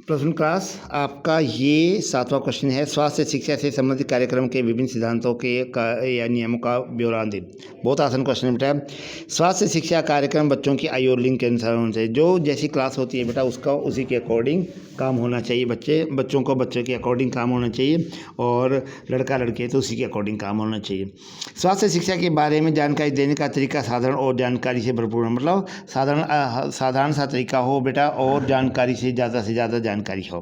प्रश्न क्लास आपका ये 7वां क्वेश्चन है। स्वास्थ्य शिक्षा से संबंधित कार्यक्रम के विभिन्न सिद्धांतों के या नियमों का ब्यौरा दें। बहुत आसान क्वेश्चन है बेटा। स्वास्थ्य शिक्षा कार्यक्रम बच्चों की आयु और लिंग के अनुसार होना चाहिए। जो जैसी क्लास होती है बेटा उसका उसी के अकॉर्डिंग काम होना चाहिए। बच्चों को बच्चों के अकॉर्डिंग काम होना चाहिए और लड़का लड़की है तो उसी के अकॉर्डिंग काम होना चाहिए। स्वास्थ्य शिक्षा के बारे में जानकारी देने का तरीका साधारण और जानकारी से भरपूर है। मतलब साधारण सा तरीका हो बेटा और जानकारी से ज़्यादा जानकारी हो।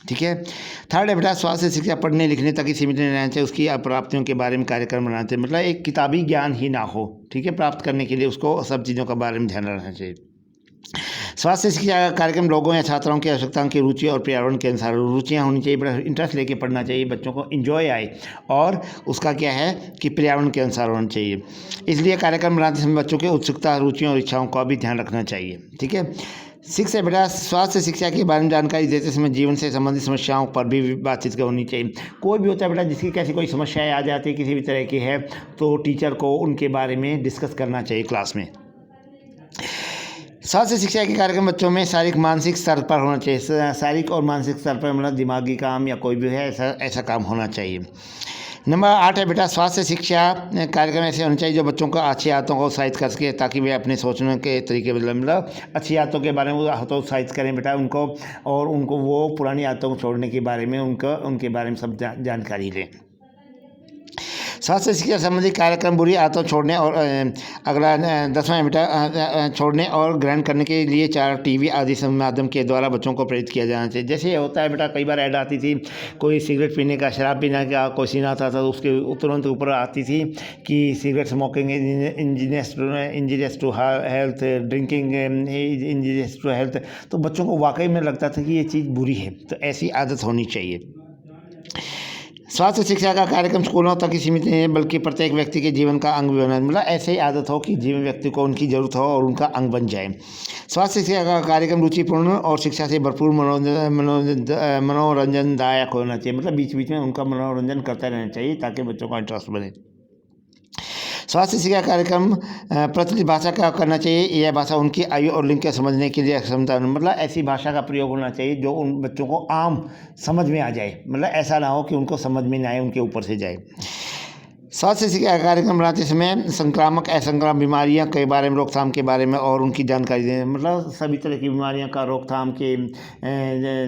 ठीक है। थर्ड है बेटा, स्वास्थ्य शिक्षा पढ़ने लिखने तक ही सीमित नहीं रहना चाहिए। उसकी प्राप्तियों के बारे में कार्यक्रम बनाना चाहिए। मतलब एक किताबी ज्ञान ही ना हो। ठीक है। प्राप्त करने के लिए उसको सब चीज़ों के बारे में ध्यान रखना चाहिए। स्वास्थ्य शिक्षा कार्यक्रम लोगों या छात्राओं की आवश्यकताओं की रुचि और पर्यावरण के अनुसार रुचियाँ होनी चाहिए। बड़ा इंटरेस्ट लेके पढ़ना चाहिए, बच्चों को एंजॉय आए और उसका क्या है कि पर्यावरण के अनुसार होना चाहिए। इसलिए कार्यक्रम बनाते समय बच्चों की उत्सुकता, रुचियों और इच्छाओं का भी ध्यान रखना चाहिए। ठीक है। 6 है बेटा, स्वास्थ्य शिक्षा के बारे में जानकारी देते समय जीवन से संबंधित समस्याओं पर भी बातचीत होनी चाहिए। कोई भी होता है बेटा जिसकी कैसी कोई समस्याएं आ जाती है किसी भी तरह की है तो टीचर को उनके बारे में डिस्कस करना चाहिए क्लास में। स्वास्थ्य शिक्षा के कार्यक्रम बच्चों में शारीरिक मानसिक स्तर पर होना चाहिए। शारीरिक और मानसिक स्तर पर मतलब दिमागी काम या कोई भी है ऐसा काम होना चाहिए। नंबर 8 है बेटा, स्वास्थ्य शिक्षा कार्यक्रम ऐसे होने चाहिए जो बच्चों को अच्छी आदतों को उत्साहित कर सके ताकि वे अपने सोचने के तरीके मतलब अच्छी आदतों के बारे में उत्साहित करें बेटा उनको, और उनको वो पुरानी आदतों को छोड़ने के बारे में उनके बारे में सब जानकारी लें। स्वास्थ्य शिक्षा संबंधी कार्यक्रम बुरी आदतों छोड़ने और अगला 10वां बेटा, छोड़ने और ग्रहण करने के लिए 4 टीवी आदि माध्यम के द्वारा बच्चों को प्रेरित किया जाना चाहिए। जैसे होता है बेटा कई बार ऐड आती थी, कोई सिगरेट पीने का, शराब पीने का कोई सीन आता था तो उसके तुरंत ऊपर आती थी कि cigarette smoking injurious to health, drinking injurious to health. तो बच्चों को वाकई में लगता था कि ये चीज़ बुरी है, तो ऐसी आदत होनी चाहिए। स्वास्थ्य शिक्षा का कार्यक्रम स्कूलों तक ही सीमित नहीं है बल्कि प्रत्येक व्यक्ति के जीवन का अंग भी बना, मतलब ऐसे ही आदत हो कि जीवन व्यक्ति को उनकी ज़रूरत हो और उनका अंग बन जाए। स्वास्थ्य शिक्षा का कार्यक्रम रुचिपूर्ण और शिक्षा से भरपूर मनोरंजनदायक होना चाहिए। मतलब बीच बीच में उनका मनोरंजन करता रहना चाहिए ताकि बच्चों का इंटरेस्ट बने। स्वास्थ्य शिक्षा कार्यक्रम प्रचलित भाषा का करना चाहिए। यह भाषा उनकी आयु और लिंग के समझने के लिए क्षमता, मतलब ऐसी भाषा का प्रयोग होना चाहिए जो उन बच्चों को आम समझ में आ जाए। मतलब ऐसा ना हो कि उनको समझ में ना आए, उनके ऊपर से जाए। स्वास्थ्य शिक्षा कार्यक्रम बनाते समय संक्रामक असंक्रामक बीमारियां के बारे में, रोकथाम के बारे में और उनकी जानकारी दें। मतलब सभी तरह की बीमारियां का रोकथाम के,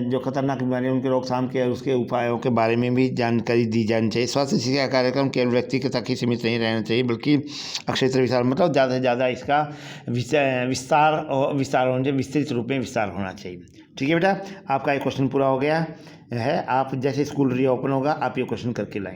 जो खतरनाक बीमारियां उनके रोकथाम के उसके उपायों के बारे में भी जानकारी दी जानी चाहिए। स्वास्थ्य शिक्षा कार्यक्रम केवल व्यक्ति तक ही सीमित नहीं रहना चाहिए बल्कि क्षेत्र विस्तार, मतलब ज़्यादा से ज़्यादा इसका विस्तार होना चाहिए, विस्तृत रूप में विस्तार होना चाहिए। ठीक है बेटा, आपका ये क्वेश्चन पूरा हो गया है। आप जैसे स्कूल रीओपन होगा आप ये क्वेश्चन करके लाएंगे।